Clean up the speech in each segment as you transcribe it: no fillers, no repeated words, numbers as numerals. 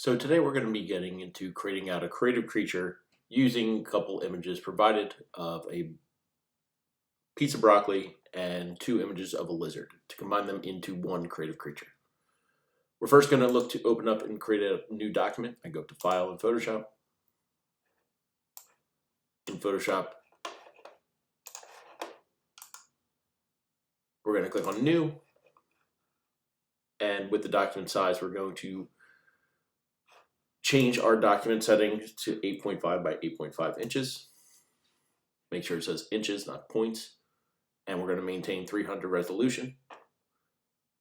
So today we're going to be getting into creating out a creative creature using a couple images provided of a piece of broccoli and two images of a lizard to combine them into one creative creature. We're first going to look to open up and create a new document. I go to File in Photoshop. In Photoshop, we're going to click on New, and with the document size, we're going to change our document setting to 8.5 by 8.5 inches. Make sure it says inches, not points. And we're going to maintain 300 resolution.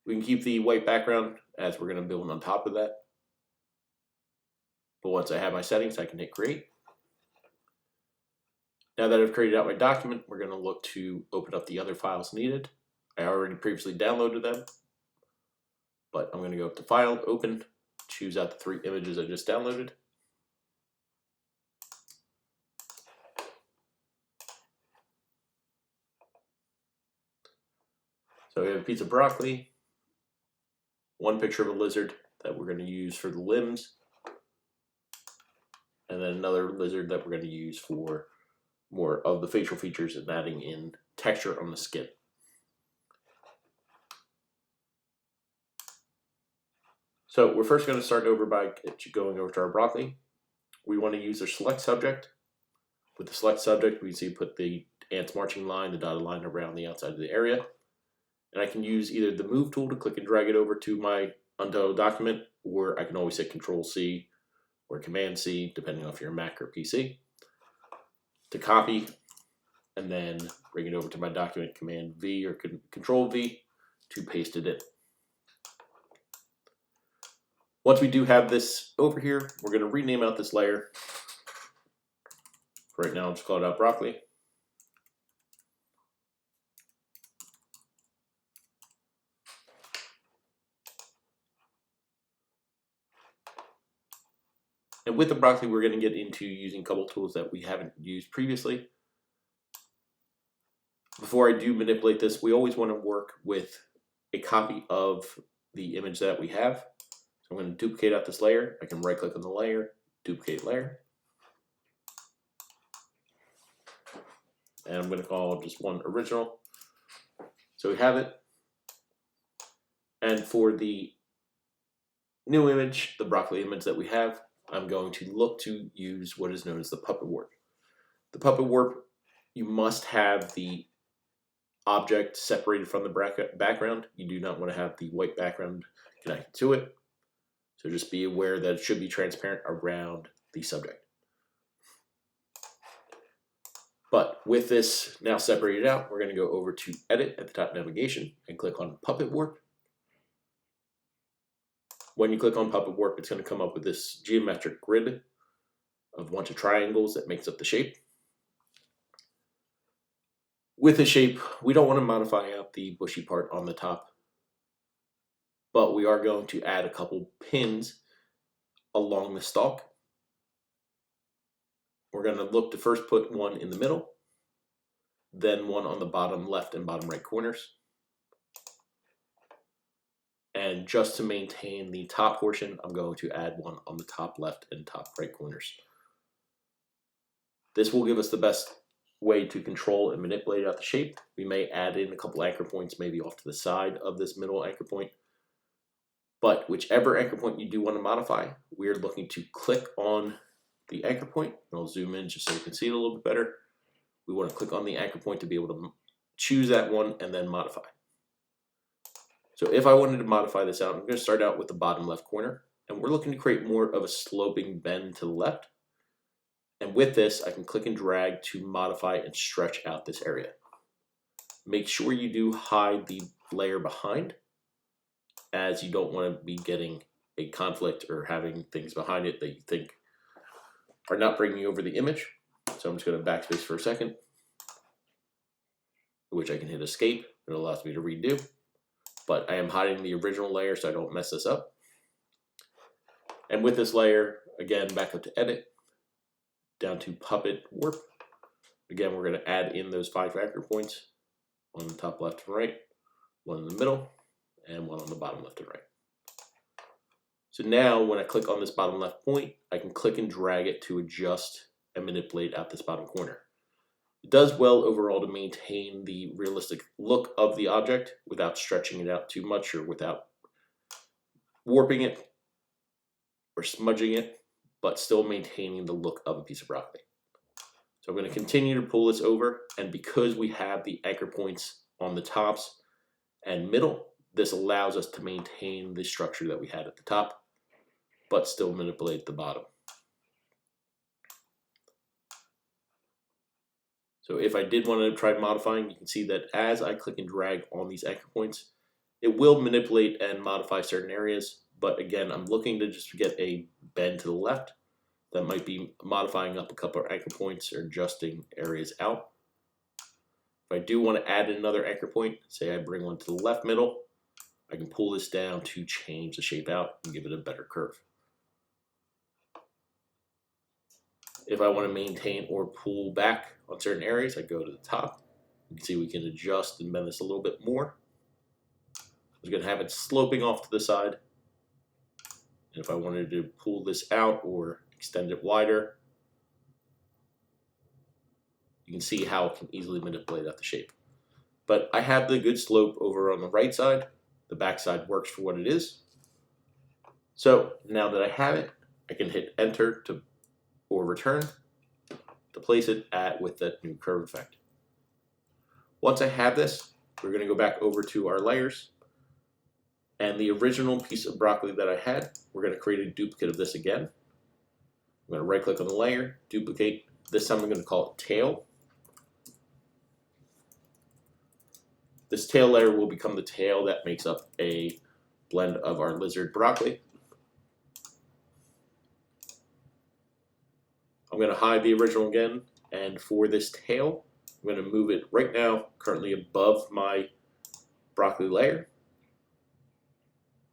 We can keep the white background as we're going to build on top of that. But once I have my settings, I can hit create. Now that I've created out my document, we're going to look to open up the other files needed. I already previously downloaded them, but I'm going to go up to File, Open, choose out the three images I just downloaded. So we have a piece of broccoli, one picture of a lizard that we're going to use for the limbs, and then another lizard that we're going to use for more of the facial features and adding in texture on the skin. So we're first going to start over by going over to our broccoli. We want to use our select subject. With the select subject, we see put the ants marching line, the dotted line around the outside of the area. And I can use either the move tool to click and drag it over to my untitled document, or I can always hit Control C or Command C, depending on if you're a Mac or PC, to copy, and then bring it over to my document, Command V or Control V to paste it in. Once we do have this over here, we're going to rename out this layer. Right now, I'll just call it out broccoli. And with the broccoli, we're going to get into using a couple tools that we haven't used previously. Before I do manipulate this, we always want to work with a copy of the image that we have. So I'm going to duplicate out this layer. I can right click on the layer, duplicate layer. And I'm going to call just one original. So we have it. And for the new image, the broccoli image that we have, I'm going to look to use what is known as the puppet warp. The puppet warp, you must have the object separated from the background. You do not want to have the white background connected to it. So just be aware that it should be transparent around the subject. But with this now separated out, we're going to go over to Edit at the top navigation and click on Puppet Warp. When you click on Puppet Warp, it's going to come up with this geometric grid of a bunch of triangles that makes up the shape. With the shape, we don't want to modify out the bushy part on the top, but we are going to add a couple pins along the stalk. We're going to look to first put one in the middle, then one on the bottom left and bottom right corners. And just to maintain the top portion, I'm going to add one on the top left and top right corners. This will give us the best way to control and manipulate out the shape. We may add in a couple anchor points maybe off to the side of this middle anchor point. But whichever anchor point you do want to modify, we're looking to click on the anchor point. I'll zoom in just so you can see it a little bit better. We want to click on the anchor point to be able to choose that one and then modify. So if I wanted to modify this out, I'm going to start out with the bottom left corner, and we're looking to create more of a sloping bend to the left. And with this, I can click and drag to modify and stretch out this area. Make sure you do hide the layer behind, as you don't want to be getting a conflict or having things behind it that you think are not bringing over the image. So I'm just going to backspace for a second, which I can hit escape. It allows me to redo. But I am hiding the original layer so I don't mess this up. And with this layer, again, back up to Edit, down to Puppet Warp. Again, we're going to add in those 5 anchor points on the top left and right, one in the middle, and one on the bottom left and right. So now when I click on this bottom left point, I can click and drag it to adjust and manipulate out this bottom corner. It does well overall to maintain the realistic look of the object without stretching it out too much or without warping it or smudging it, but still maintaining the look of a piece of broccoli. So I'm going to continue to pull this over, and because we have the anchor points on the tops and middle, this allows us to maintain the structure that we had at the top, but still manipulate the bottom. So if I did want to try modifying, you can see that as I click and drag on these anchor points, it will manipulate and modify certain areas. But again, I'm looking to just get a bend to the left. That might be modifying up a couple of anchor points or adjusting areas out. If I do want to add another anchor point, say I bring one to the left middle, I can pull this down to change the shape out and give it a better curve. If I want to maintain or pull back on certain areas, I go to the top. You can see we can adjust and bend this a little bit more. I'm going to have it sloping off to the side. And if I wanted to pull this out or extend it wider, you can see how it can easily manipulate out the shape. But I have the good slope over on the right side. The back side works for what it is. So now that I have it, I can hit enter or return to place it with that new curve effect. Once I have this, we're going to go back over to our layers. And the original piece of broccoli that I had, we're going to create a duplicate of this again. I'm going to right click on the layer, duplicate. This time I'm going to call it tail. This tail layer will become the tail that makes up a blend of our lizard broccoli. I'm going to hide the original again, and for this tail, I'm going to move it right now, currently above my broccoli layer.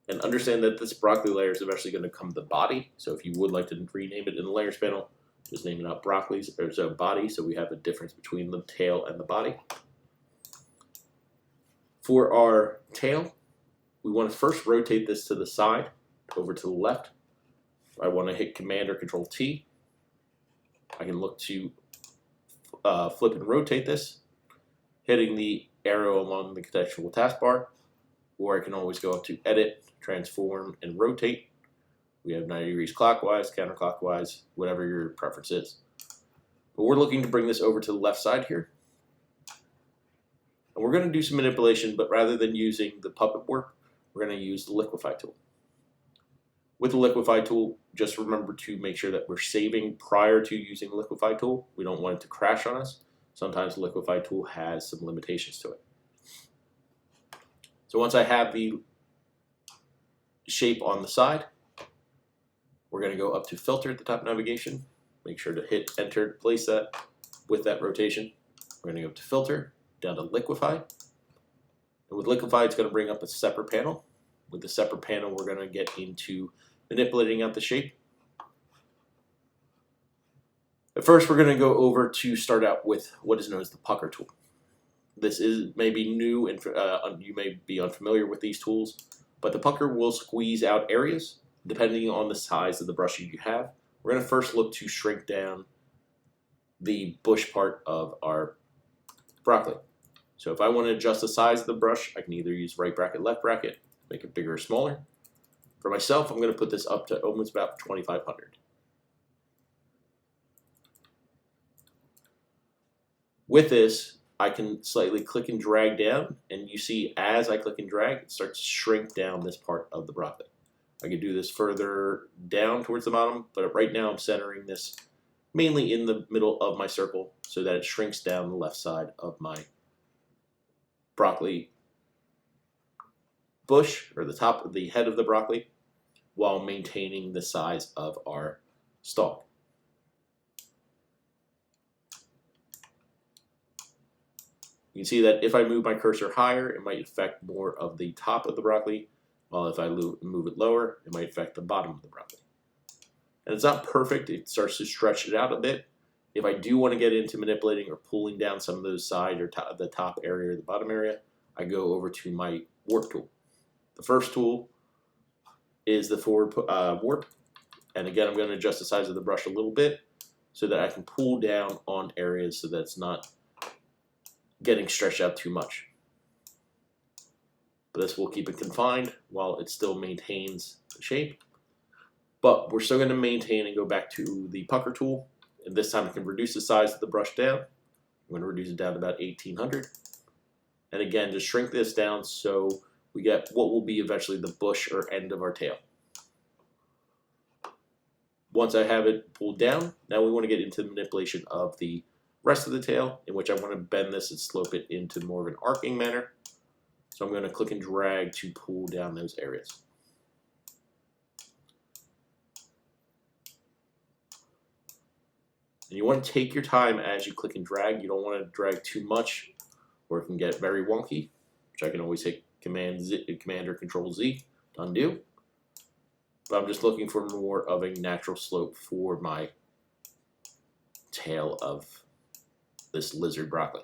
And understand that this broccoli layer is eventually going to come the body. So if you would like to rename it in the layers panel, just name it out broccolis or so body, so we have a difference between the tail and the body. For our tail, we want to first rotate this to the side, over to the left. I want to hit Command or Control T. I can look to flip and rotate this, hitting the arrow along the contextual taskbar, or I can always go up to Edit, Transform, and Rotate. We have 90 degrees clockwise, counterclockwise, whatever your preference is. But we're looking to bring this over to the left side here. And we're going to do some manipulation, but rather than using the puppet work, we're going to use the Liquify tool. With the Liquify tool, just remember to make sure that we're saving prior to using the Liquify tool. We don't want it to crash on us. Sometimes the Liquify tool has some limitations to it. So once I have the shape on the side, we're going to go up to Filter at the top navigation. Make sure to hit Enter to place that with that rotation. We're going to go up to Filter, down to Liquify. And with Liquify, it's going to bring up a separate panel. With the separate panel, we're going to get into manipulating out the shape. At first, we're going to go over to start out with what is known as the pucker tool. This is maybe new and you may be unfamiliar with these tools, but the pucker will squeeze out areas depending on the size of the brush you have. We're going to first look to shrink down the bush part of our broccoli. So if I want to adjust the size of the brush, I can either use right bracket, left bracket, make it bigger or smaller. For myself, I'm going to put this up to almost about 2500. With this, I can slightly click and drag down, and you see as I click and drag, it starts to shrink down this part of the broccoli. I can do this further down towards the bottom, but right now I'm centering this mainly in the middle of my circle so that it shrinks down the left side of my broccoli bush, or the top of the head of the broccoli, while maintaining the size of our stalk. You can see that if I move my cursor higher, it might affect more of the top of the broccoli, while if I move it lower, it might affect the bottom of the broccoli. And it's not perfect, it starts to stretch it out a bit. If I do want to get into manipulating or pulling down some of those side or the top area or the bottom area, I go over to my warp tool. The first tool is the forward warp. And again, I'm going to adjust the size of the brush a little bit so that I can pull down on areas so that it's not getting stretched out too much. But this will keep it confined while it still maintains the shape. But we're still going to maintain and go back to the pucker tool. And this time I can reduce the size of the brush down. I'm going to reduce it down to about 1800. And again, just shrink this down so we get what will be eventually the bush or end of our tail. Once I have it pulled down, now we want to get into the manipulation of the rest of the tail, in which I want to bend this and slope it into more of an arcing manner. So I'm going to click and drag to pull down those areas. And you want to take your time as you click and drag. You don't want to drag too much or it can get very wonky, which I can always hit Command or Control Z to undo. But I'm just looking for more of a natural slope for my tail of this lizard broccoli.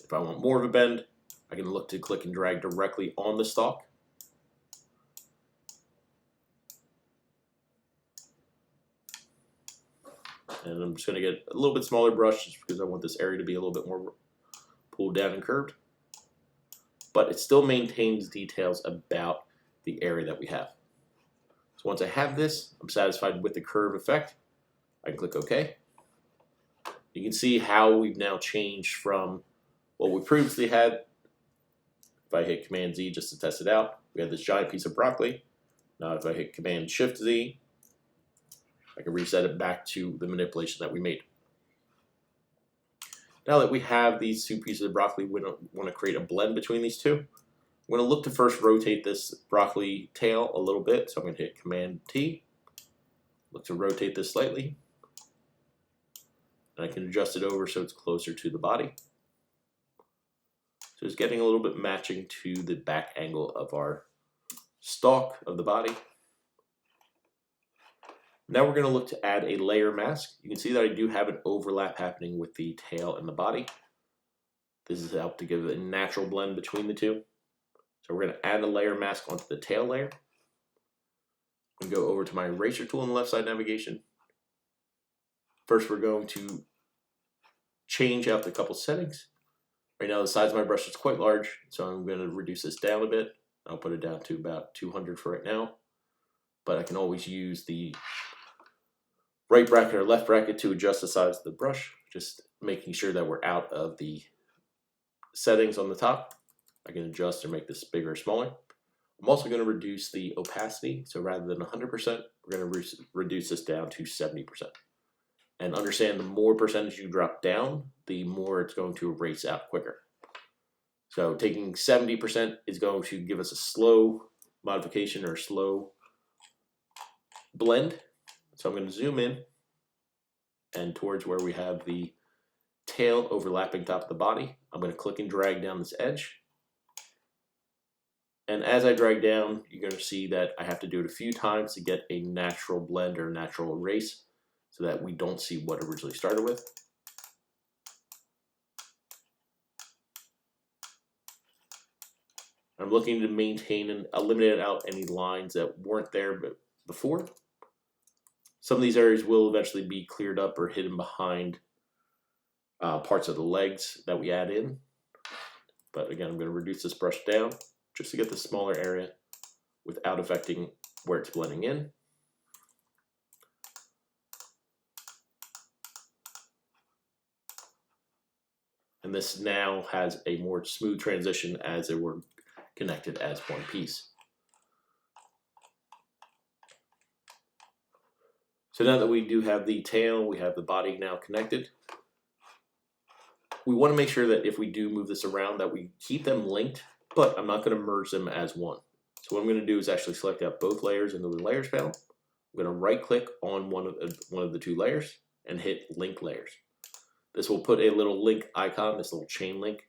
If I want more of a bend, I can look to click and drag directly on the stalk. And I'm just going to get a little bit smaller brush just because I want this area to be a little bit more pulled down and curved. But it still maintains details about the area that we have. So once I have this, I'm satisfied with the curve effect. I can click OK. You can see how we've now changed from what we previously had. If I hit Command Z just to test it out, we had this giant piece of broccoli. Now if I hit Command Shift Z, I can reset it back to the manipulation that we made. Now that we have these two pieces of broccoli, we want to create a blend between these two. I'm going to look to first rotate this broccoli tail a little bit. So I'm going to hit Command T, look to rotate this slightly. And I can adjust it over so it's closer to the body. So it's getting a little bit matching to the back angle of our stalk of the body. Now we're going to look to add a layer mask. You can see that I do have an overlap happening with the tail and the body. This is helped to give a natural blend between the two. So we're going to add a layer mask onto the tail layer. I'm going to go over to my eraser tool on the left side navigation. First, we're going to change out the couple settings. Right now, the size of my brush is quite large, so I'm going to reduce this down a bit. I'll put it down to about 200 for right now. But I can always use the right bracket or left bracket to adjust the size of the brush, just making sure that we're out of the settings on the top. I can adjust or make this bigger or smaller. I'm also going to reduce the opacity. So rather than 100%, we're going to reduce this down to 70%. And understand the more percentage you drop down, the more it's going to erase out quicker. So taking 70% is going to give us a slow modification or slow blend. So I'm going to zoom in and towards where we have the tail overlapping top of the body. I'm going to click and drag down this edge. And as I drag down, you're going to see that I have to do it a few times to get a natural blend or natural erase so that we don't see what originally started with. I'm looking to maintain and eliminate out any lines that weren't there before. Some of these areas will eventually be cleared up or hidden behind parts of the legs that we add in. But again, I'm going to reduce this brush down just to get the smaller area without affecting where it's blending in. And this now has a more smooth transition as they were connected as one piece. So now that we do have the tail, we have the body now connected. We want to make sure that if we do move this around that we keep them linked, but I'm not going to merge them as one. So what I'm going to do is actually select out both layers in the layers panel. I'm going to right click on one of the two layers and hit link layers. This will put a little link icon, this little chain link,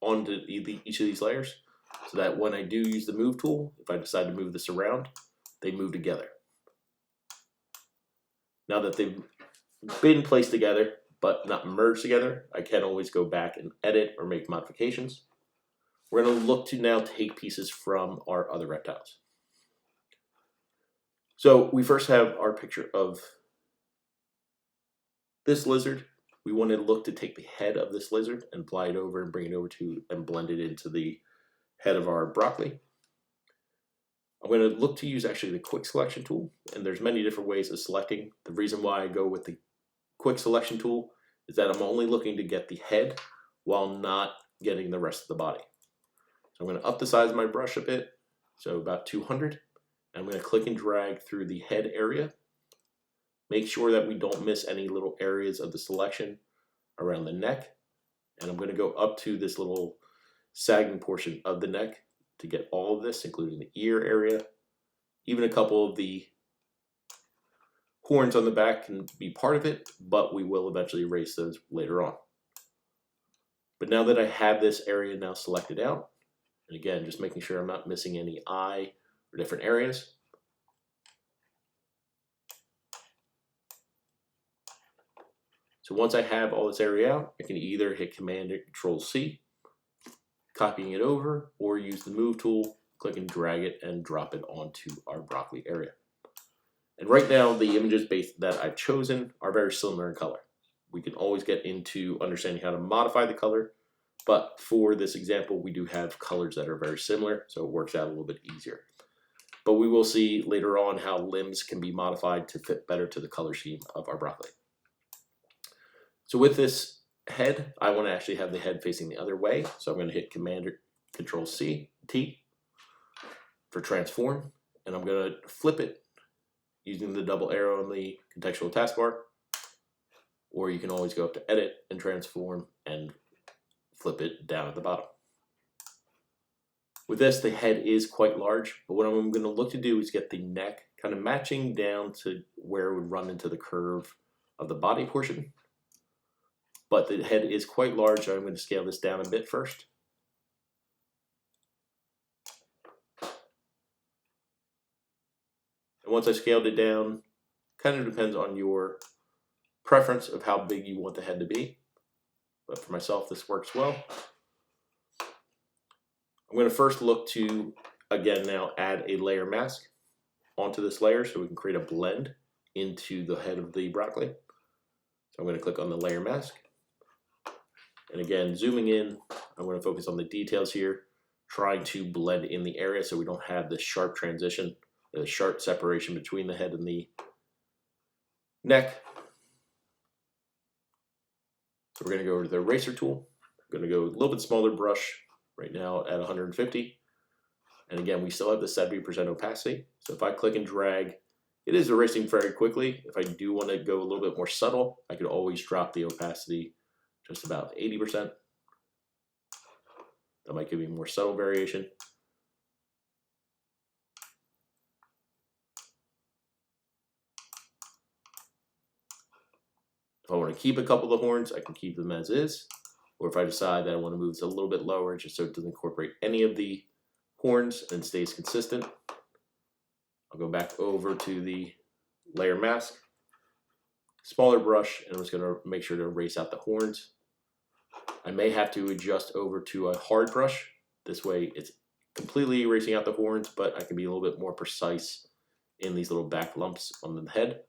onto each of these layers so that when I do use the move tool, if I decide to move this around, they move together. Now that they've been placed together but not merged together, I can always go back and edit or make modifications. We're going to look to now take pieces from our other reptiles. So we first have our picture of this lizard. We want to look to take the head of this lizard and apply it over and bring it over to and blend it into the head of our broccoli. I'm going to look to use actually the quick selection tool, and there's many different ways of selecting. The reason why I go with the quick selection tool is that I'm only looking to get the head while not getting the rest of the body. So I'm going to up the size of my brush a bit, so about 200, and I'm going to click and drag through the head area. Make sure that we don't miss any little areas of the selection around the neck, and I'm going to go up to this little sagging portion of the neck to get all of this, including the ear area. Even a couple of the horns on the back can be part of it, but we will eventually erase those later on. But now that I have this area now selected out, and again, just making sure I'm not missing any eye or different areas, so once I have all this area out, I can either hit Command or Control C, copying it over, or use the Move tool, click and drag it and drop it onto our broccoli area. And right now, the images that I've chosen are very similar in color. We can always get into understanding how to modify the color, but for this example, we do have colors that are very similar, so it works out a little bit easier. But we will see later on how limbs can be modified to fit better to the color scheme of our broccoli. So with this head, I want to actually have the head facing the other way. So I'm going to hit Command or Control T for transform, and I'm going to flip it using the double arrow on the contextual taskbar. Or you can always go up to Edit and Transform and flip it down at the bottom. With this, the head is quite large, but what I'm going to look to do is get the neck kind of matching down to where it would run into the curve of the body portion. But the head is quite large, so I'm going to scale this down a bit first. And once I scaled it down, kind of depends on your preference of how big you want the head to be. But for myself, this works well. I'm going to first look to, again now, add a layer mask onto this layer so we can create a blend into the head of the broccoli. So I'm going to click on the layer mask. And again, zooming in, I'm going to focus on the details here, trying to blend in the area so we don't have this sharp transition, the sharp separation between the head and the neck. So we're going to go over to the eraser tool. I'm going to go with a little bit smaller brush right now at 150. And again, we still have the 70% opacity. So if I click and drag, it is erasing very quickly. If I do want to go a little bit more subtle, I could always drop the opacity just about 80%. That might give you more subtle variation. If I want to keep a couple of the horns, I can keep them as is. Or if I decide that I want to move this a little bit lower just so it doesn't incorporate any of the horns and stays consistent, I'll go back over to the layer mask, smaller brush, and I'm just going to make sure to erase out the horns. I may have to adjust over to a hard brush. This way it's completely erasing out the horns, but I can be a little bit more precise in these little back lumps on the head.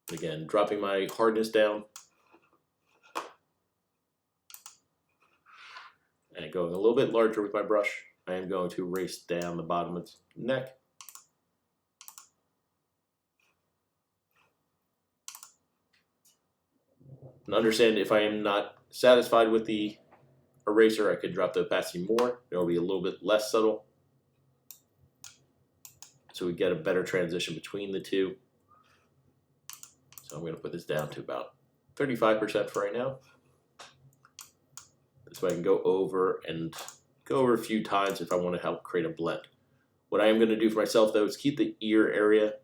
Again, dropping my hardness down and going a little bit larger with my brush, I am going to erase down the bottom of its neck. And understand if I am not satisfied with the eraser, I could drop the opacity more. It will be a little bit less subtle. So we get a better transition between the two. So I'm going to put this down to about 35% for right now. This way I can go over a few times if I want to help create a blend. What I am going to do for myself though is keep the ear area,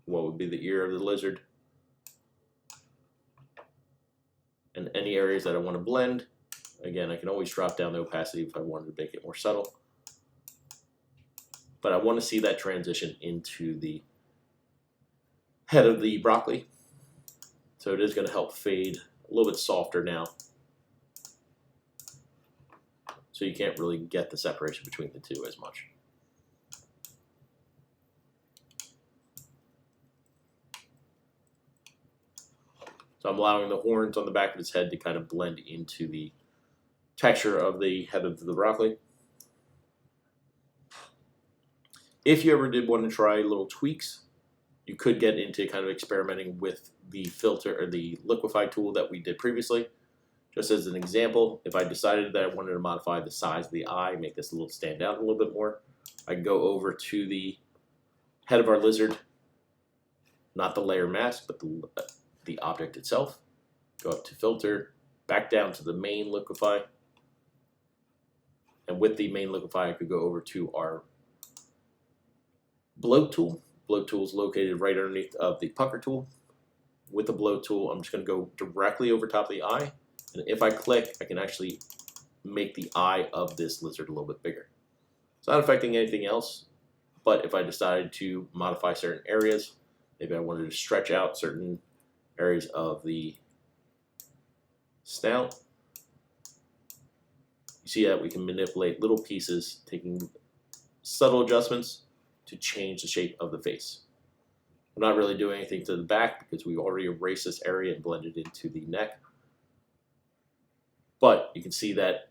what would be the ear of the lizard, and any areas that I want to blend. Again, I can always drop down the opacity if I wanted to make it more subtle. But I want to see that transition into the head of the broccoli. So it is going to help fade a little bit softer now. so you can't really get the separation between the two as much. So I'm allowing the horns on the back of his head to kind of blend into the texture of the head of the broccoli. If you ever did want to try little tweaks, you could get into kind of experimenting with the filter or the Liquify tool that we did previously. Just as an example, if I decided that I wanted to modify the size of the eye, make this a little stand out a little bit more, I can go over to the head of our lizard, not the layer mask, but the object itself. Go up to filter, back down to the main Liquify. And with the main Liquify, I could go over to our bloat tool. Bloat tool is located right underneath of the pucker tool. With the bloat tool, I'm just going to go directly over top of the eye. And if I click, I can actually make the eye of this lizard a little bit bigger. It's not affecting anything else, but if I decided to modify certain areas, maybe I wanted to stretch out certain areas of the snout, you see that we can manipulate little pieces, taking subtle adjustments to change the shape of the face. I'm not really doing anything to the back because we already erased this area and blended into the neck. But you can see that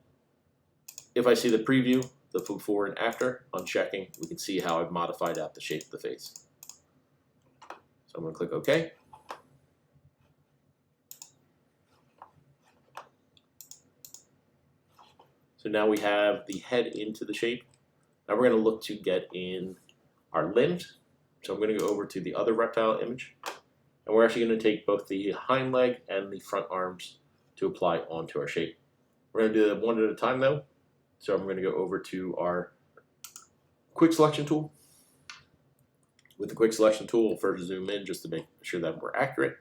if I see the preview, the before and after, unchecking, we can see how I've modified out the shape of the face. So I'm going to click OK. So now we have the head into the shape. Now we're going to look to get in our limbs. So I'm going to go over to the other reptile image. And we're actually going to take both the hind leg and the front arms to apply onto our shape. We're going to do them one at a time though. So I'm going to go over to our quick selection tool. With the quick selection tool, we'll first zoom in just to make sure that we're accurate.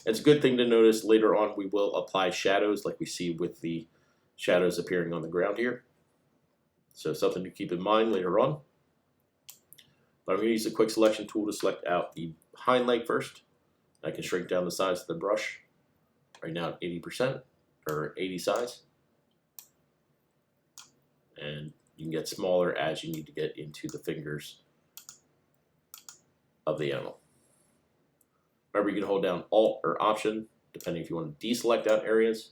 It's a good thing to notice later on we will apply shadows like we see with the shadows appearing on the ground here. So something to keep in mind later on. But I'm going to use the quick selection tool to select out the hind leg first. I can shrink down the size of the brush. Right now at 80% or 80 size. And you can get smaller as you need to get into the fingers of the animal. Remember, you can hold down Alt or Option, depending if you want to deselect out areas.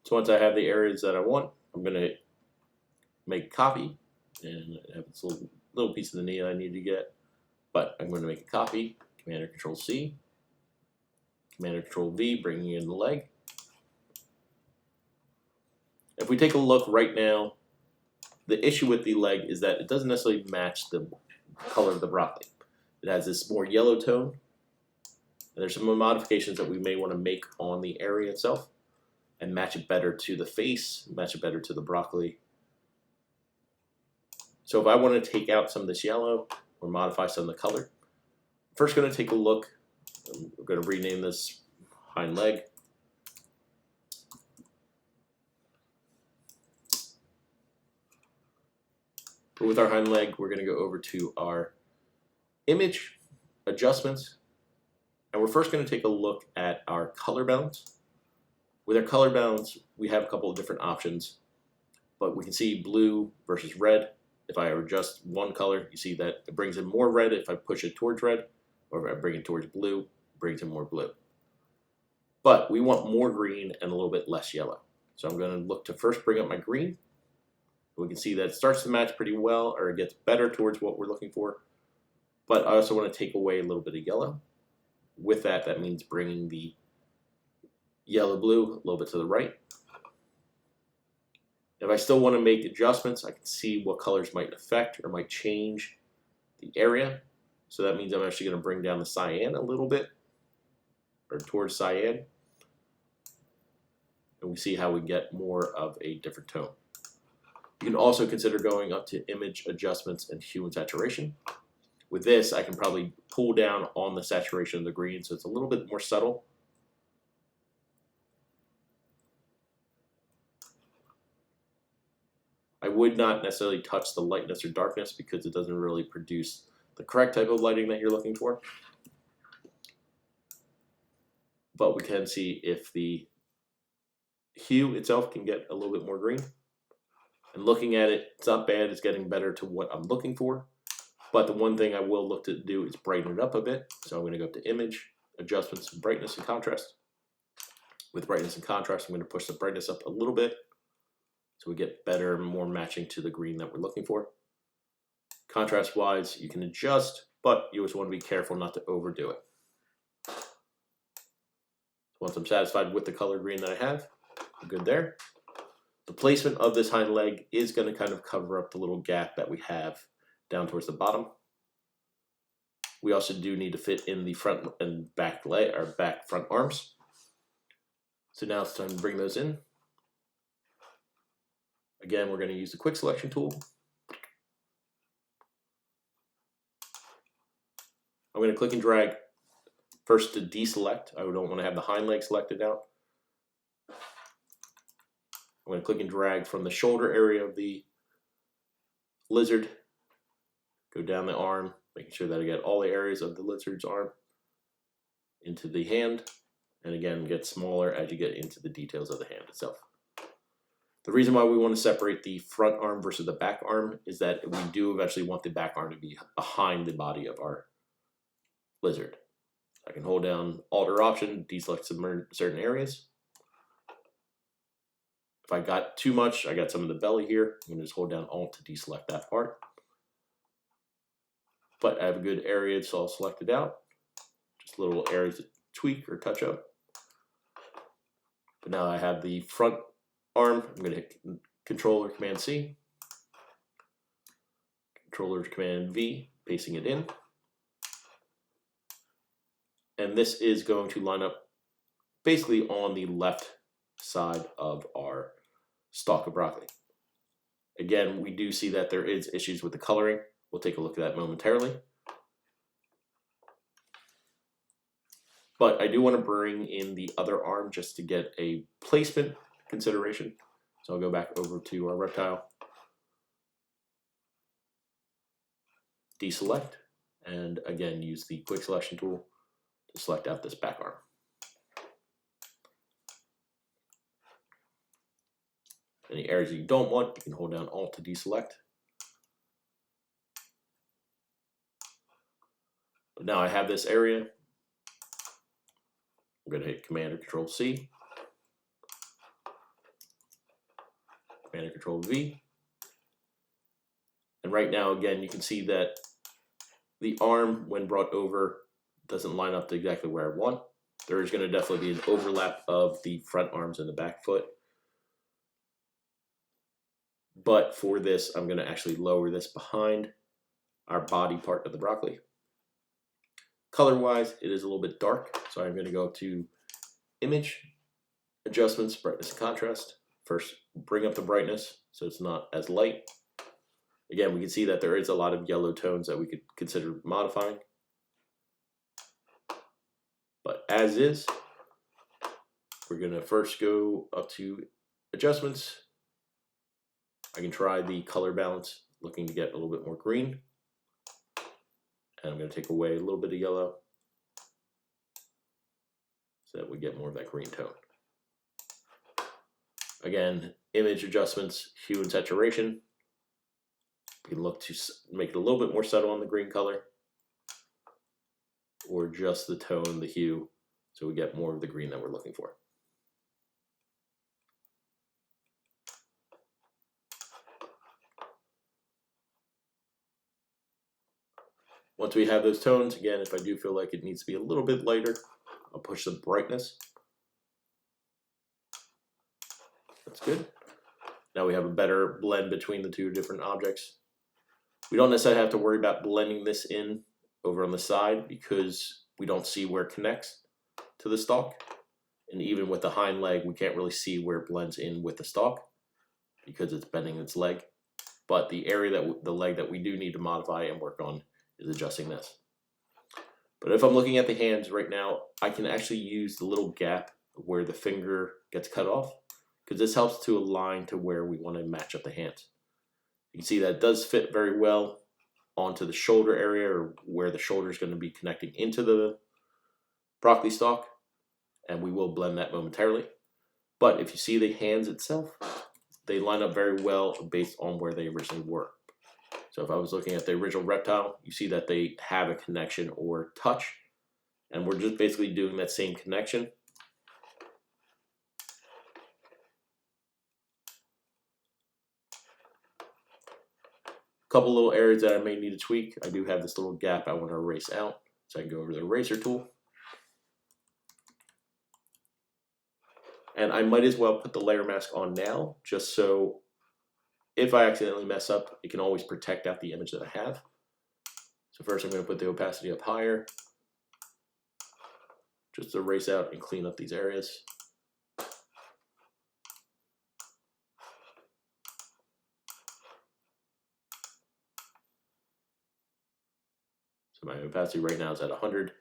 So once I have the areas that I want, I'm going to make a copy, and I have this little piece of the knee that I need to get, but I'm going to make a copy, Command or Control C, Command or Control V, bringing in the leg. If we take a look right now, the issue with the leg is that it doesn't necessarily match the color of the broccoli. It has this more yellow tone, and there's some modifications that we may want to make on the area itself and match it better to the face, match it better to the broccoli. So if I want to take out some of this yellow or modify some of the color, I'm first going to take a look. We're going to rename this hind leg. But with our hind leg, we're going to go over to our image adjustments, and we're first going to take a look at our color balance. With our color balance, we have a couple of different options, but we can see blue versus red. If I adjust one color, you see that it brings in more red if I push it towards red, or if I bring it towards blue, it brings in more blue. But we want more green and a little bit less yellow. So I'm going to look to first bring up my green. We can see that it starts to match pretty well, or it gets better towards what we're looking for. But I also want to take away a little bit of yellow. With that, that means bringing the yellow-blue a little bit to the right. If I still want to make adjustments, I can see what colors might affect or might change the area. So that means I'm actually going to bring down the cyan a little bit, or towards cyan. And we see how we get more of a different tone. You can also consider going up to image adjustments and hue and saturation. With this, I can probably pull down on the saturation of the green so it's a little bit more subtle. I would not necessarily touch the lightness or darkness because it doesn't really produce the correct type of lighting that you're looking for. But we can see if the hue itself can get a little bit more green. And looking at it, it's not bad. It's getting better to what I'm looking for. But the one thing I will look to do is brighten it up a bit. So I'm going to go up to Image, Adjustments, Brightness and Contrast. With brightness and contrast, I'm going to push the brightness up a little bit so we get better, more matching to the green that we're looking for. Contrast wise, you can adjust, but you always want to be careful not to overdo it. Once I'm satisfied with the color green that I have, I'm good there. The placement of this hind leg is going to kind of cover up the little gap that we have down towards the bottom. We also do need to fit in the front and back leg, or back front arms. So now it's time to bring those in. Again, we're going to use the quick selection tool. I'm going to click and drag first to deselect. I don't want to have the hind leg selected out. I'm going to click and drag from the shoulder area of the lizard, go down the arm, making sure that I get all the areas of the lizard's arm into the hand, and again, get smaller as you get into the details of the hand itself. The reason why we want to separate the front arm versus the back arm is that we do eventually want the back arm to be behind the body of our lizard. I can hold down Alt or Option, deselect some certain areas. If I got too much, I got some of the belly here, I'm going to just hold down Alt to deselect that part. But I have a good area, so I'll select it out. Just little areas to tweak or touch up. But now I have the front arm. I'm going to hit Control or Command C. Control or Command V, pasting it in. And this is going to line up basically on the left side of our stalk of broccoli. Again, we do see that there is issues with the coloring. We'll take a look at that momentarily. But I do want to bring in the other arm just to get a placement consideration. So I'll go back over to our reptile, deselect, and again use the quick selection tool to select out this back arm. Any areas you don't want, you can hold down Alt to deselect. But now I have this area. I'm going to hit Command or Control C. Command or Control V. And right now, again, you can see that the arm, when brought over, doesn't line up to exactly where I want. There is going to definitely be an overlap of the front arms and the back foot. But for this, I'm going to actually lower this behind our body part of the broccoli. Color-wise, it is a little bit dark, so I'm going to go to Image, Adjustments, Brightness and Contrast. First, bring up the brightness so it's not as light. Again, we can see that there is a lot of yellow tones that we could consider modifying. But as is, we're going to first go up to Adjustments. I can try the color balance, looking to get a little bit more green. And I'm going to take away a little bit of yellow so that we get more of that green tone. Again, image adjustments, hue and saturation. We can look to make it a little bit more subtle on the green color, or just the tone, the hue, so we get more of the green that we're looking for. Once we have those tones, again, if I do feel like it needs to be a little bit lighter, I'll push the brightness. That's good. Now we have a better blend between the two different objects. We don't necessarily have to worry about blending this in over on the side because we don't see where it connects to the stalk. And even with the hind leg, we can't really see where it blends in with the stalk because it's bending its leg. But the area that the leg that we do need to modify and work on is adjusting this. But if I'm looking at the hands right now, I can actually use the little gap where the finger gets cut off because this helps to align to where we want to match up the hands. You can see that it does fit very well onto the shoulder area, or where the shoulder is going to be connecting into the broccoli stalk, and we will blend that momentarily. But if you see the hands itself, they line up very well based on where they originally were. So if I was looking at the original reptile, you see that they have a connection or touch, and we're just basically doing that same connection. Couple little areas that I may need to tweak. I do have this little gap I want to erase out, so I can go over the eraser tool. And I might as well put the layer mask on now, just so if I accidentally mess up, it can always protect out the image that I have. So first I'm going to put the opacity up higher, just to erase out and clean up these areas. So my opacity right now is at 100.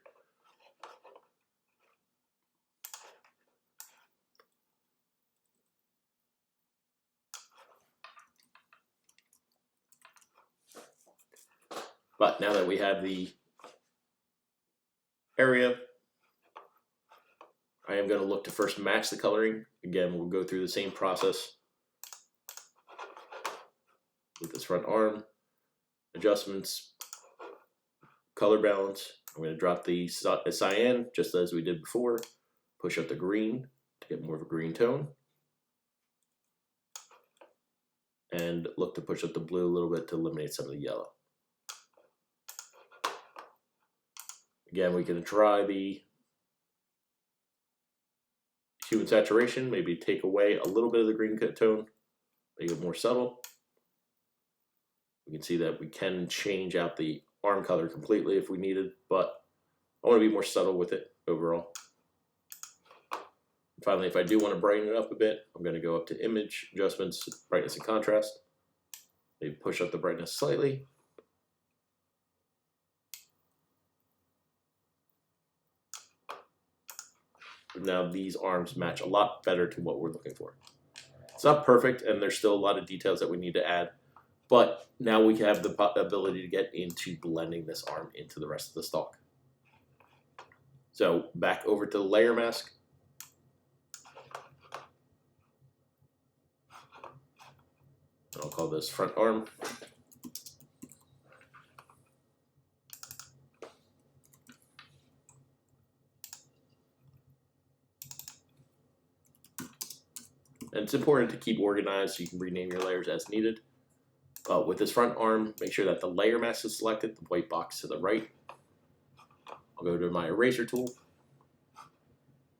But now that we have the area, I am going to look to first match the coloring. Again, we'll go through the same process with this front arm, adjustments, color balance. I'm going to drop the cyan just as we did before, push up the green to get more of a green tone, and look to push up the blue a little bit to eliminate some of the yellow. Again, we can try the hue and saturation, maybe take away a little bit of the green tone, make it more subtle. We can see that we can change out the arm color completely if we needed, but I want to be more subtle with it overall. And finally, if I do want to brighten it up a bit, I'm going to go up to Image, Adjustments, Brightness and Contrast. Maybe push up the brightness slightly. Now these arms match a lot better to what we're looking for. It's not perfect, and there's still a lot of details that we need to add, but now we have the ability to get into blending this arm into the rest of the stalk. So back over to the layer mask. I'll call this front arm. And it's important to keep organized so you can rename your layers as needed. With this front arm, make sure that the layer mask is selected, the white box to the right. I'll go to my eraser tool.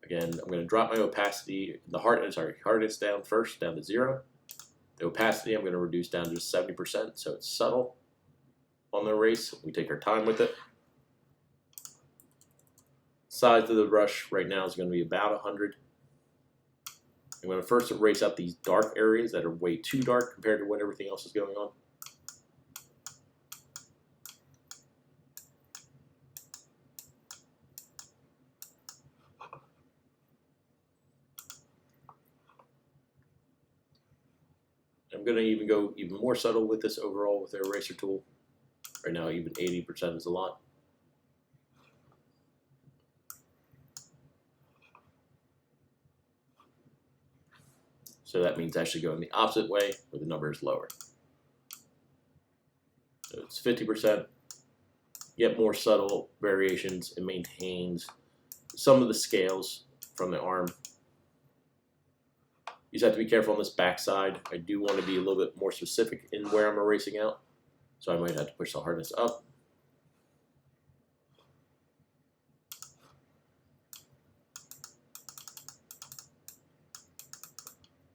Again, I'm going to drop my opacity, hardness down first, down to 0. The opacity I'm going to reduce down to 70%, so it's subtle on the erase. We take our time with it. Size of the brush right now is going to be about 100. I'm going to first erase out these dark areas that are way too dark compared to what everything else is going on. I'm going to even go even more subtle with this overall with the eraser tool. Right now, even 80% is a lot. So that means actually going the opposite way where the number is lower. So it's 50%. Get more subtle variations. It maintains some of the scales from the arm. You just have to be careful on this back side. I do want to be a little bit more specific in where I'm erasing out, so I might have to push the hardness up.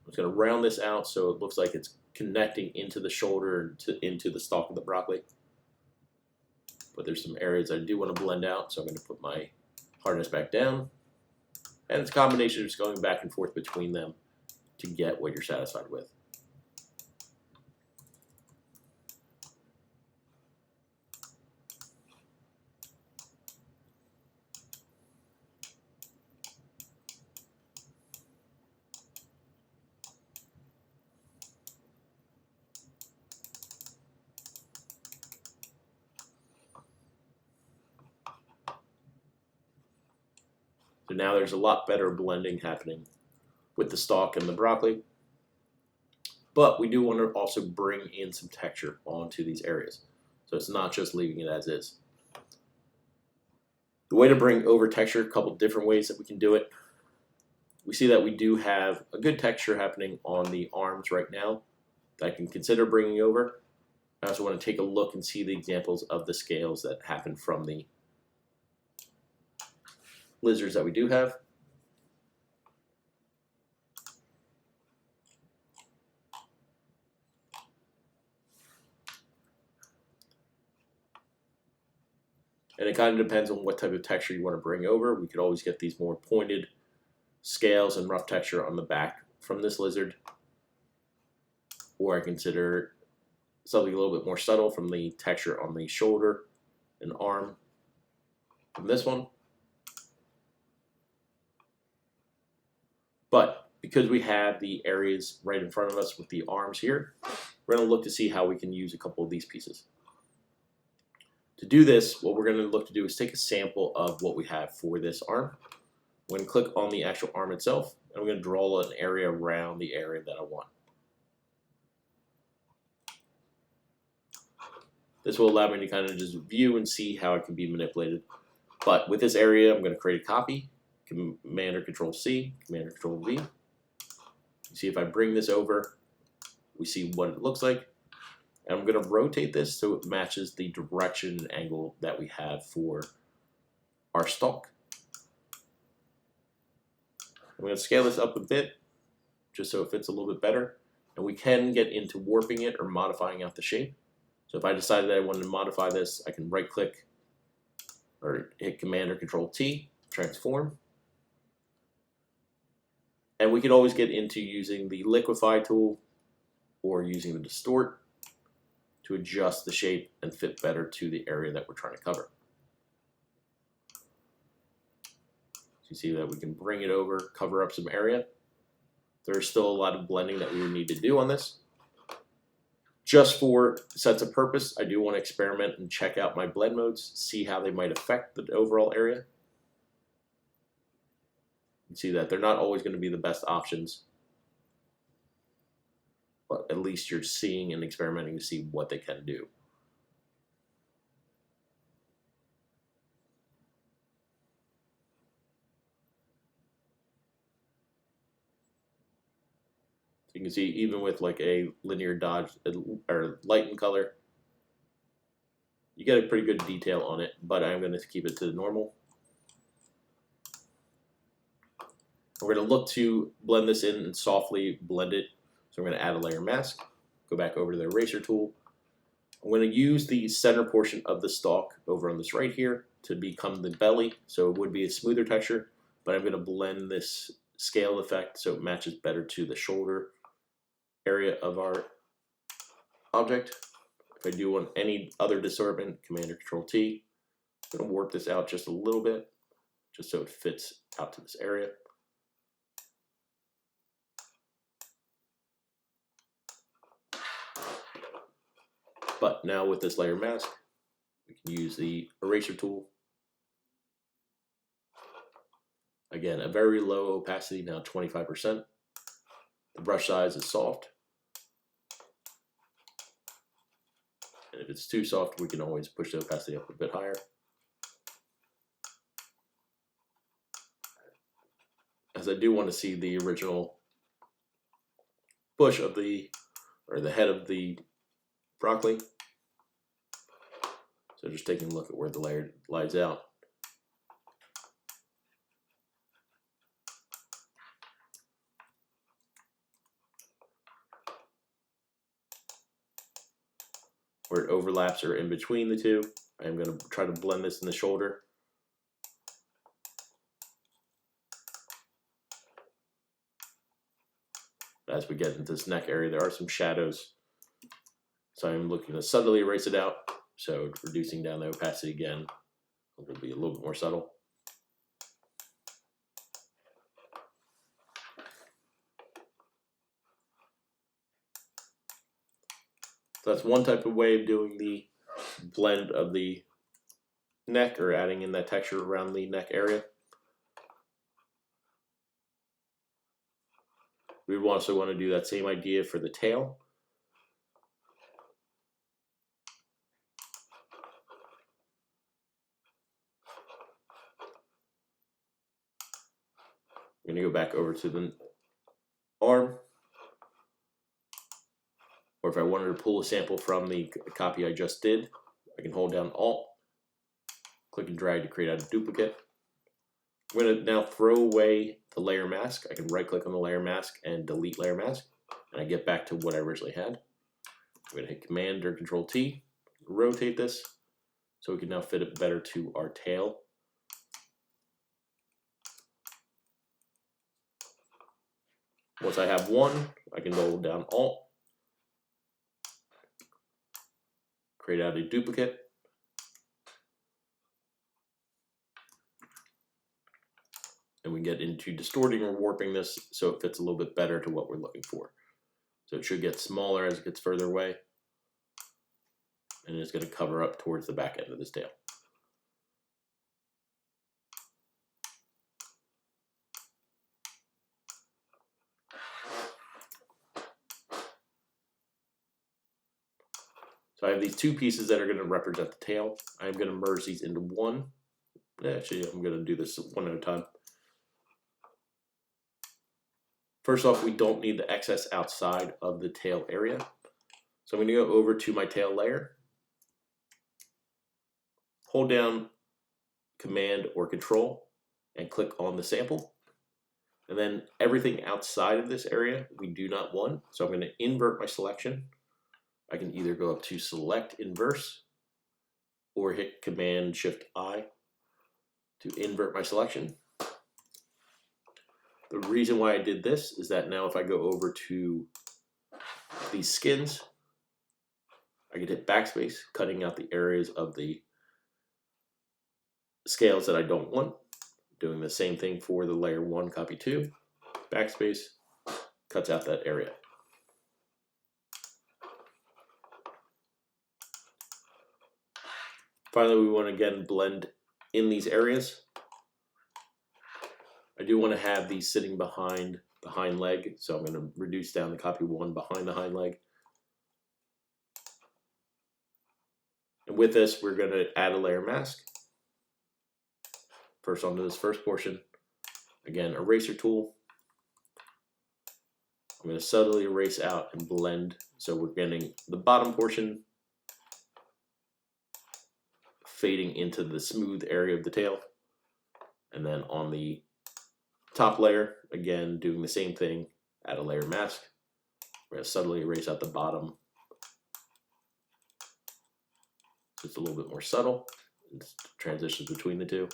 I'm just going to round this out so it looks like it's connecting into the shoulder into the stalk of the broccoli. But there's some areas I do want to blend out, so I'm going to put my hardness back down. And it's a combination of just going back and forth between them to get what you're satisfied with. So now there's a lot better blending happening with the stalk and the broccoli. But we do want to also bring in some texture onto these areas. So it's not just leaving it as is. The way to bring over texture, a couple different ways that we can do it. We see that we do have a good texture happening on the arms right now that I can consider bringing over. I also want to take a look and see the examples of the scales that happen from the lizards that we do have. And it kind of depends on what type of texture you want to bring over. We could always get these more pointed scales and rough texture on the back from this lizard. Or I consider something a little bit more subtle from the texture on the shoulder and arm from this one. But because we have the areas right in front of us with the arms here, we're going to look to see how we can use a couple of these pieces. To do this, what we're going to look to do is take a sample of what we have for this arm. I'm going to click on the actual arm itself, and I'm going to draw an area around the area that I want. This will allow me to kind of just view and see how it can be manipulated. But with this area, I'm going to create a copy. Command or Control C, Command or Control V. You see if I bring this over, we see what it looks like. And I'm going to rotate this so it matches the direction and angle that we have for our stalk. I'm going to scale this up a bit just so it fits a little bit better. And we can get into warping it or modifying out the shape. So if I decided that I wanted to modify this, I can right click or hit Command or Control T, transform. And we could always get into using the Liquify tool or using the distort to adjust the shape and fit better to the area that we're trying to cover. So you see that we can bring it over, cover up some area. There's still a lot of blending that we would need to do on this. Just for sense of purpose, I do want to experiment and check out my blend modes, see how they might affect the overall area. You see that they're not always going to be the best options, but at least you're seeing and experimenting to see what they can do. So you can see even with like a linear dodge or lighten color, you get a pretty good detail on it, but I'm going to keep it to the normal. We're going to look to blend this in and softly blend it. So we're going to add a layer mask, go back over to the eraser tool. I'm going to use the center portion of the stalk over on this right here to become the belly. So it would be a smoother texture, but I'm going to blend this scale effect so it matches better to the shoulder area of our object. If I do want any other distortion, Command or Control T. I'm going to warp this out just a little bit, just so it fits out to this area. But now with this layer mask, we can use the eraser tool. Again, a very low opacity, now 25%. The brush size is soft. And if it's too soft, we can always push the opacity up a bit higher. As I do want to see the original bush of the head of the broccoli. So just taking a look at where the layer lies out. Where it overlaps or in between the two, I'm going to try to blend this in the shoulder. As we get into this neck area, there are some shadows. So I'm looking to subtly erase it out. So reducing down the opacity again, it will be a little bit more subtle. So that's one type of way of doing the blend of the neck or adding in that texture around the neck area. We would also want to do that same idea for the tail. I'm going to go back over to the arm, or if I wanted to pull a sample from the copy I just did, I can hold down Alt, click and drag to create out a duplicate. I'm going to now throw away the layer mask. I can right click on the layer mask and delete layer mask, and I get back to what I originally had. I'm going to hit Command or Control T, rotate this, so we can now fit it better to our tail. Once I have one, I can hold down Alt, create out a duplicate, and we get into distorting or warping this so it fits a little bit better to what we're looking for. So it should get smaller as it gets further away, and it's going to cover up towards the back end of this tail. So I have these two pieces that are going to represent the tail. I'm going to merge these into one. Actually, I'm going to do this one at a time. First off, we don't need the excess outside of the tail area. So I'm going to go over to my tail layer, hold down Command or Control, and click on the sample. And then everything outside of this area we do not want. So I'm going to invert my selection. I can either go up to Select Inverse or hit Command Shift I to invert my selection. The reason why I did this is that now if I go over to these skins, I can hit backspace, cutting out the areas of the scales that I don't want. Doing the same thing for the layer 1, copy 2, backspace, cuts out that area. Finally, we want to again blend in these areas. I do want to have these sitting behind the hind leg, so I'm going to reduce down the copy 1 behind the hind leg. And with this, we're going to add a layer mask. First onto this first portion. Again, eraser tool. I'm going to subtly erase out and blend, so we're getting the bottom portion fading into the smooth area of the tail. And then on the top layer, again, doing the same thing, add a layer mask. We're going to subtly erase out the bottom. So it's a little bit more subtle. It's transitions between the two.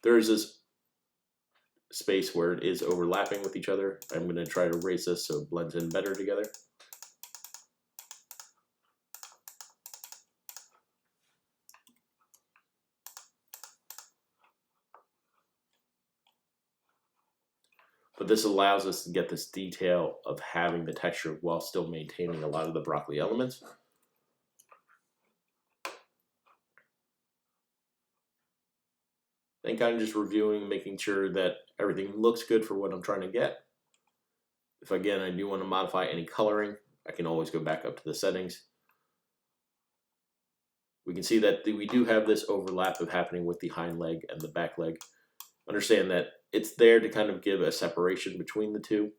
There is this space where it is overlapping with each other. I'm going to try to erase this so it blends in better together. But this allows us to get this detail of having the texture while still maintaining a lot of the broccoli elements. And kind of just reviewing, making sure that everything looks good for what I'm trying to get. If again, I do want to modify any coloring, I can always go back up to the settings. We can see that we do have this overlap of happening with the hind leg and the back leg. Understand that it's there to kind of give a separation between the two.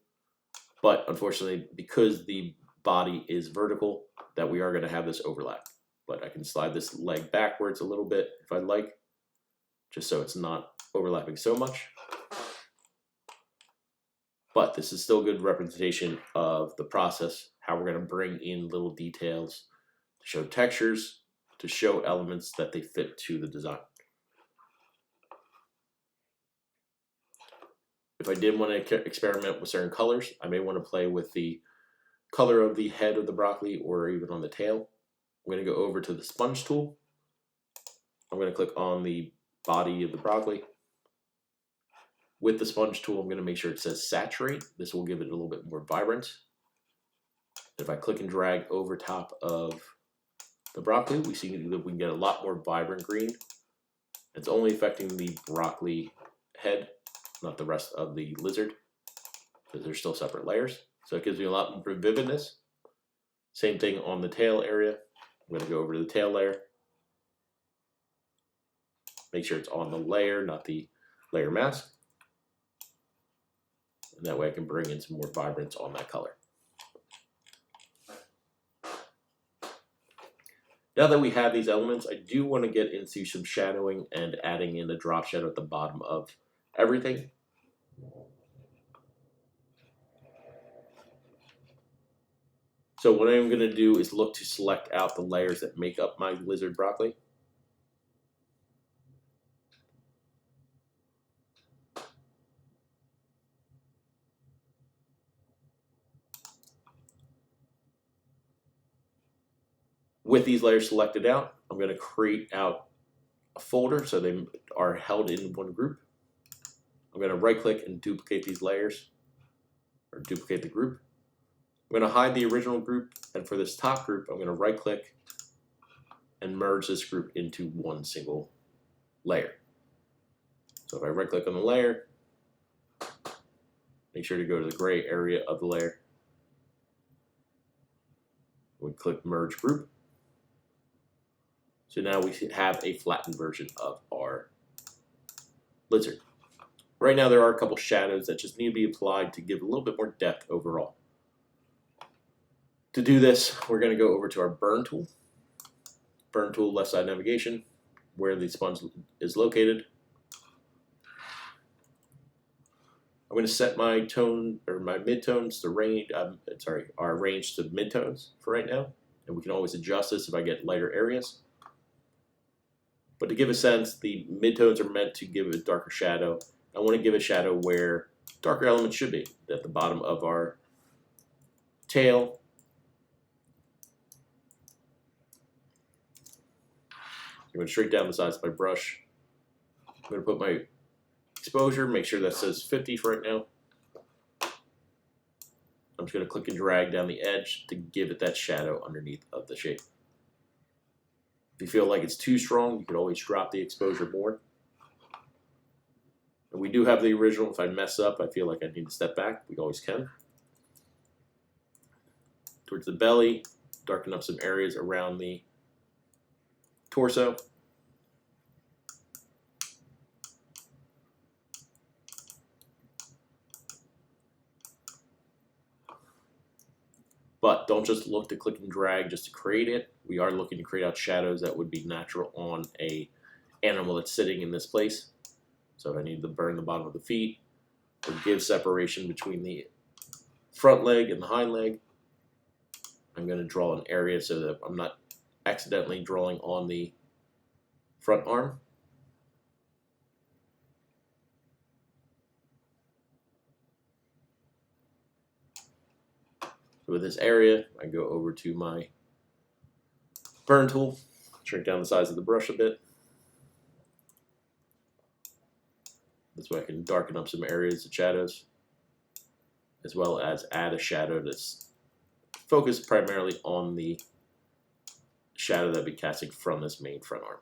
But unfortunately, because the body is vertical, that we are going to have this overlap. But I can slide this leg backwards a little bit if I'd like, just so it's not overlapping so much. But this is still good representation of the process, how we're going to bring in little details to show textures, to show elements that they fit to the design. If I did want to experiment with certain colors, I may want to play with the color of the head of the broccoli or even on the tail. I'm going to go over to the sponge tool. I'm going to click on the body of the broccoli. With the sponge tool, I'm going to make sure it says saturate. This will give it a little bit more vibrance. If I click and drag over top of the broccoli, we see that we can get a lot more vibrant green. It's only affecting the broccoli head, not the rest of the lizard, because they're still separate layers. So it gives me a lot more vividness. Same thing on the tail area. I'm going to go over to the tail layer. Make sure it's on the layer, not the layer mask. And that way I can bring in some more vibrance on that color. Now that we have these elements, I do want to get into some shadowing and adding in a drop shadow at the bottom of everything. So what I'm going to do is look to select out the layers that make up my lizard broccoli. With these layers selected out, I'm going to create out a folder so they are held in one group. I'm going to right click and duplicate these layers, or duplicate the group. I'm going to hide the original group, and for this top group, I'm going to right click and merge this group into one single layer. So if I right click on the layer, make sure to go to the gray area of the layer. We click merge group. So now we have a flattened version of our lizard. Right now there are a couple shadows that just need to be applied to give a little bit more depth overall. To do this, we're going to go over to our burn tool. Burn tool, left side navigation, where the sponge is located. I'm going to set my tone, or my midtones to range, our range to midtones for right now. And we can always adjust this if I get lighter areas. But to give a sense, the midtones are meant to give a darker shadow. I want to give a shadow where darker elements should be, at the bottom of our tail. I'm going to shrink down the size of my brush. I'm going to put my exposure, make sure that says 50 for right now. I'm just going to click and drag down the edge to give it that shadow underneath of the shape. If you feel like it's too strong, you could always drop the exposure more. And we do have the original. If I mess up, I feel like I need to step back. We always can. Towards the belly, darken up some areas around the torso. But don't just look to click and drag just to create it. We are looking to create out shadows that would be natural on a animal that's sitting in this place. So if I need to burn the bottom of the feet or give separation between the front leg and the hind leg, I'm going to draw an area so that I'm not accidentally drawing on the front arm. So with this area, I go over to my burn tool, shrink down the size of the brush a bit. This way I can darken up some areas of shadows, as well as add a shadow that's focused primarily on the shadow that I'll be casting from this main front arm.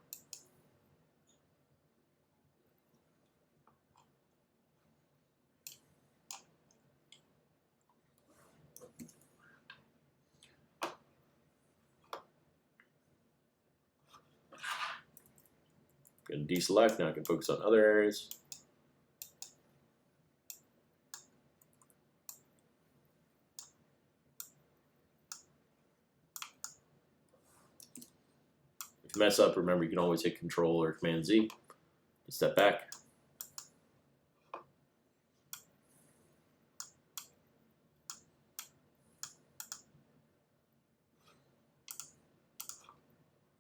I'm going to deselect, now I can focus on other areas. If you mess up, remember you can always hit Control or Command Z to step back.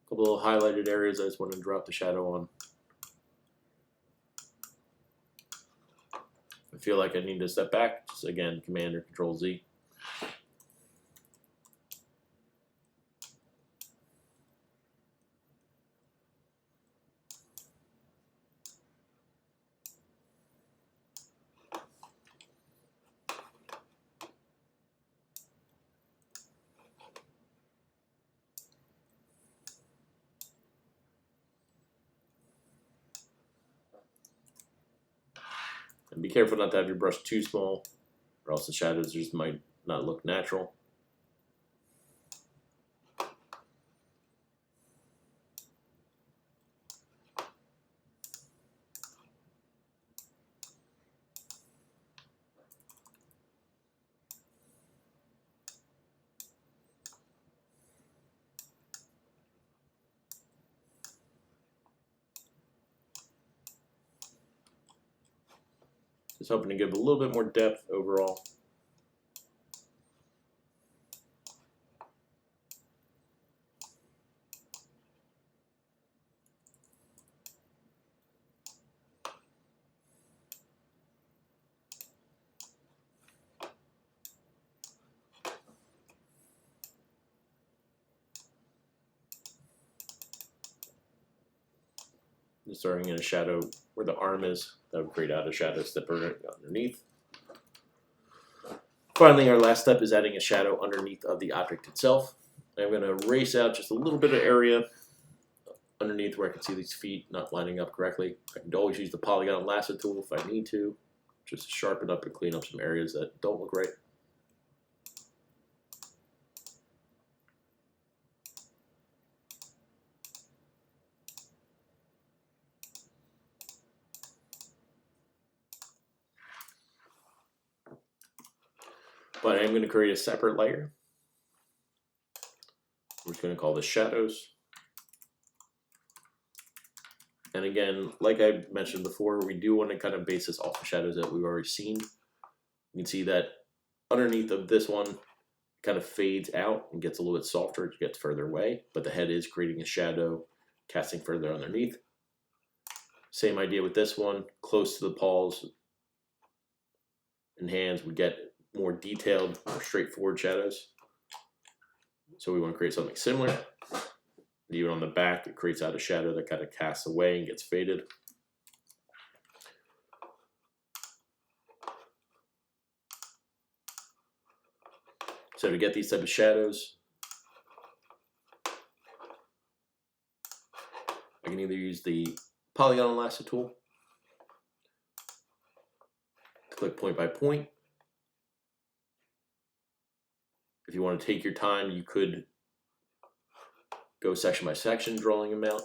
A couple of highlighted areas I just want to drop the shadow on. If I feel like I need to step back, just again, Command or Control Z. careful not to have your brush too small, or else the shadows just might not look natural. Just hoping to give a little bit more depth overall. Just starting in a shadow where the arm is, that would create out a shadow step underneath. Finally, our last step is adding a shadow underneath of the object itself. I'm going to erase out just a little bit of area underneath where I can see these feet not lining up correctly. I can always use the polygon and lasso tool if I need to, just to sharpen up and clean up some areas that don't look right. But I'm going to create a separate layer. We're just going to call this shadows. And again, like I mentioned before, we do want to kind of base this off the shadows that we've already seen. You can see that underneath of this one kind of fades out and gets a little bit softer as it gets further away, but the head is creating a shadow, casting further underneath. Same idea with this one, close to the paws and hands, we get more detailed, more straightforward shadows. So we want to create something similar. Even on the back, it creates out a shadow that kind of casts away and gets faded. So to get these type of shadows, I can either use the polygon and lasso tool, click point by point. If you want to take your time, you could go section by section, drawing them out.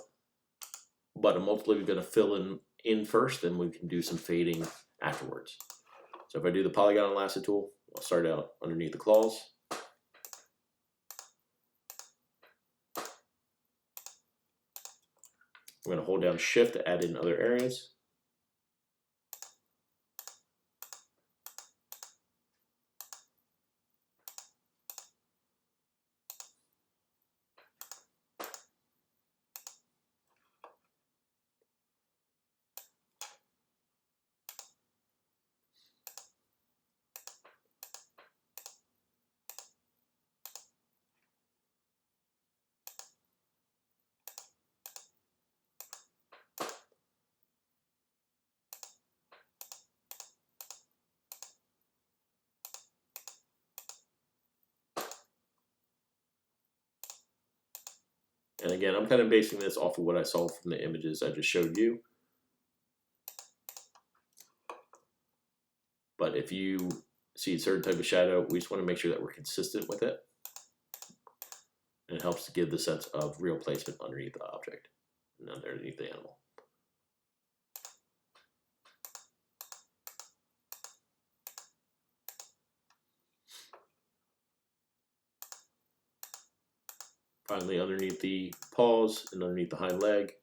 But I'm ultimately going to fill in first, then we can do some fading afterwards. So if I do the polygon and lasso tool, I'll start out underneath the claws. I'm going to hold down Shift to add in other areas. And again, I'm kind of basing this off of what I saw from the images I just showed you. But if you see a certain type of shadow, we just want to make sure that we're consistent with it. And it helps to give the sense of real placement underneath the object and underneath the animal. Finally, underneath the paws and underneath the hind leg.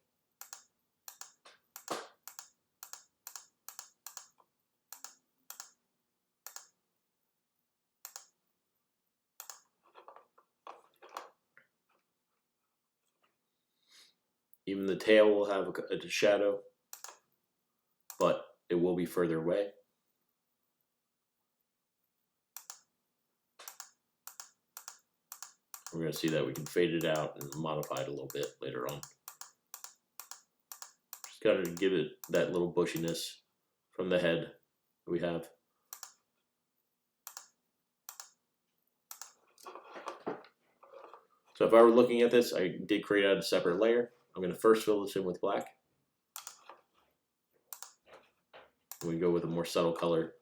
Even the tail will have a shadow, but it will be further away. We're going to see that we can fade it out and modify it a little bit later on. Just got to give it that little bushiness from the head that we have. So if I were looking at this, I did create out a separate layer. I'm going to first fill this in with black. We go with a more subtle color.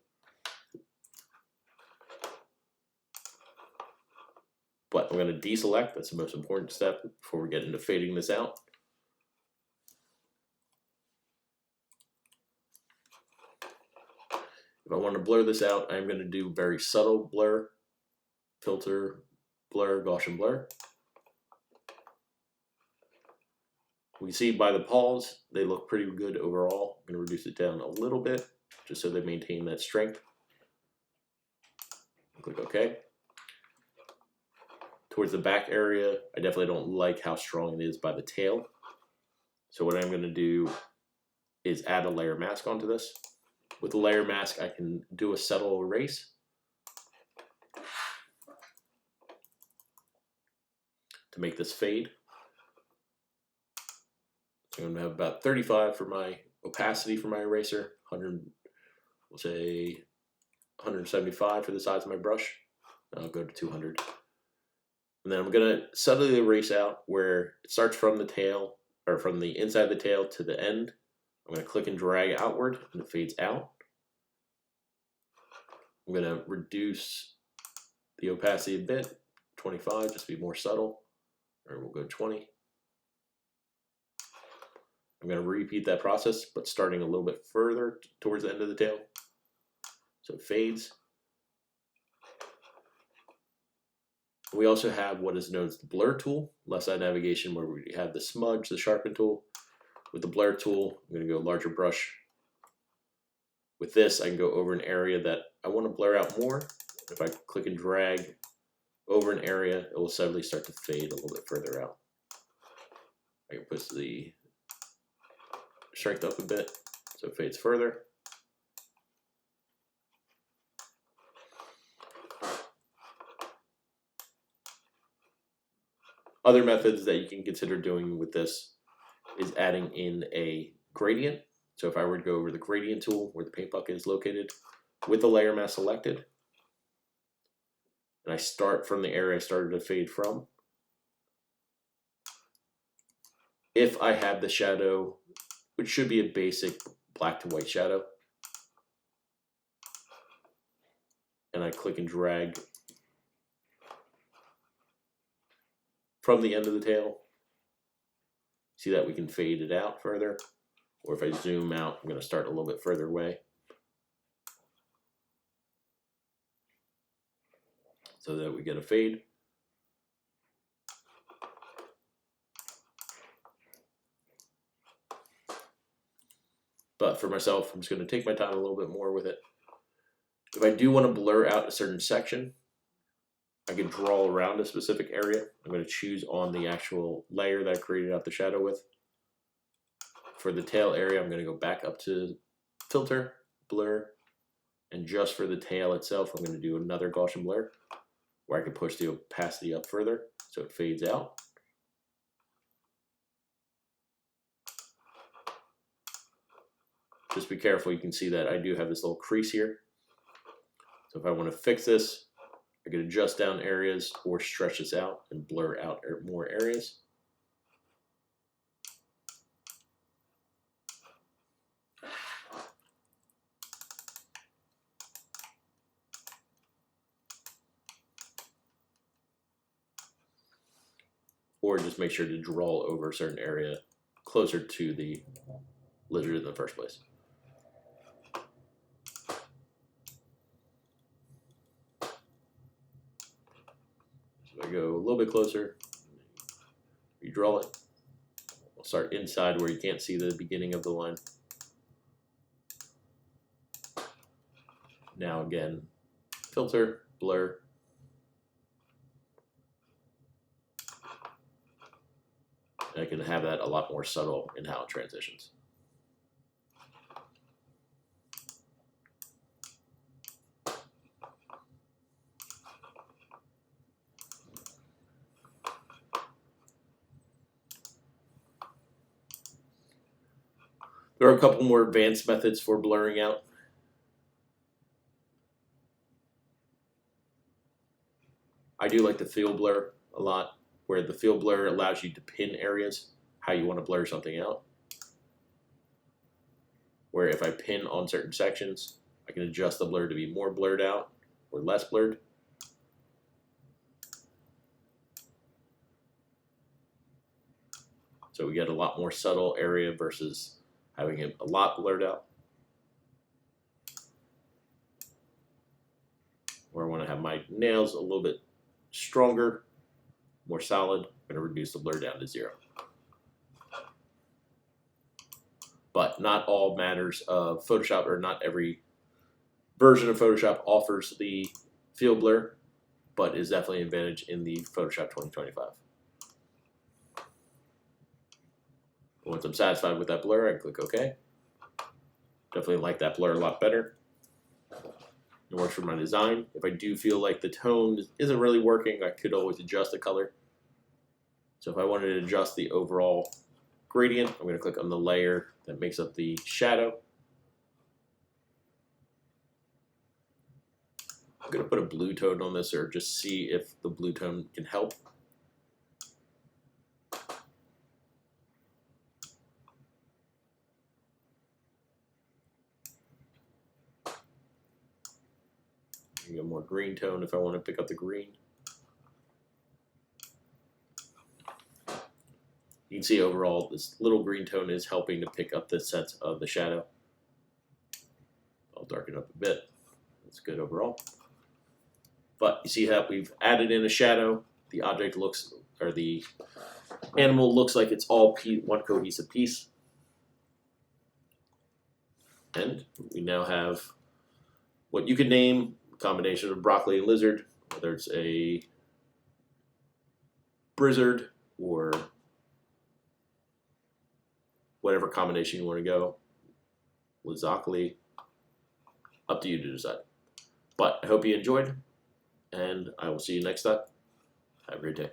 But I'm going to deselect. That's the most important step before we get into fading this out. If I want to blur this out, I'm going to do very subtle blur, filter, blur, Gaussian blur. We see by the pause, they look pretty good overall. I'm going to reduce it down a little bit, just so they maintain that strength. Click OK. Towards the back area, I definitely don't like how strong it is by the tail. So what I'm going to do is add a layer mask onto this. With the layer mask, I can do a subtle erase. To make this fade. So I'm going to have about 35 for my opacity for my eraser, 100, we'll say 175 for the size of my brush. I'll go to 200. And then I'm going to subtly erase out where it starts from the tail, or from the inside of the tail to the end. I'm going to click and drag outward, and it fades out. I'm going to reduce the opacity a bit, 25, just to be more subtle, or we'll go 20. I'm going to repeat that process, but starting a little bit further towards the end of the tail. So it fades. We also have what is known as the blur tool, left side navigation, where we have the smudge, the sharpen tool. With the blur tool, I'm going to go larger brush. With this, I can go over an area that I want to blur out more. If I click and drag over an area, it will suddenly start to fade a little bit further out. I can push the strength up a bit so it fades further. Other methods that you can consider doing with this is adding in a gradient. So if I were to go over the gradient tool where the paint bucket is located with the layer mask selected, and I start from the area I started to fade from, if I have the shadow, which should be a basic black to white shadow, and I click and drag from the end of the tail, see that we can fade it out further. Or if I zoom out, I'm going to start a little bit further away, so that we get a fade. But for myself, I'm just going to take my time a little bit more with it. If I do want to blur out a certain section, I can draw around a specific area. I'm going to choose on the actual layer that I created out the shadow with. For the tail area, I'm going to go back up to filter, blur, and just for the tail itself, I'm going to do another Gaussian blur where I can push the opacity up further so it fades out. Just be careful, you can see that I do have this little crease here. So if I want to fix this, I can adjust down areas or stretch this out and blur out more areas. Or just make sure to draw over a certain area closer to the lizard in the first place. So I go a little bit closer, redraw it. I'll start inside where you can't see the beginning of the line. Now again, filter, blur. And I can have that a lot more subtle in how it transitions. There are a couple more advanced methods for blurring out. I do like the field blur a lot, where the field blur allows you to pin areas, how you want to blur something out. where if I pin on certain sections, I can adjust the blur to be more blurred out or less blurred. So we get a lot more subtle area versus having it a lot blurred out. Or I want to have my nails a little bit stronger, more solid. I'm going to reduce the blur down to 0. But not all matters of Photoshop, or not every version of Photoshop offers the field blur, but is definitely an advantage in the Photoshop 2025. Once I'm satisfied with that blur, I click OK. Definitely like that blur a lot better. It works for my design. If I do feel like the tone isn't really working, I could always adjust the color. So if I wanted to adjust the overall gradient, I'm going to click on the layer that makes up the shadow. I'm going to put a blue tone on this, or just see if the blue tone can help. A more green tone if I want to pick up the green. You can see overall this little green tone is helping to pick up the sense of the shadow. I'll darken up a bit. That's good overall. But you see how we've added in a shadow. The object looks, or the animal looks like it's all one cohesive piece. And we now have what you could name combination of broccoli and lizard, whether it's a blizzard or whatever combination you want to go, Lizocoli, up to you to decide. But I hope you enjoyed, and I will see you next time. Have a great day.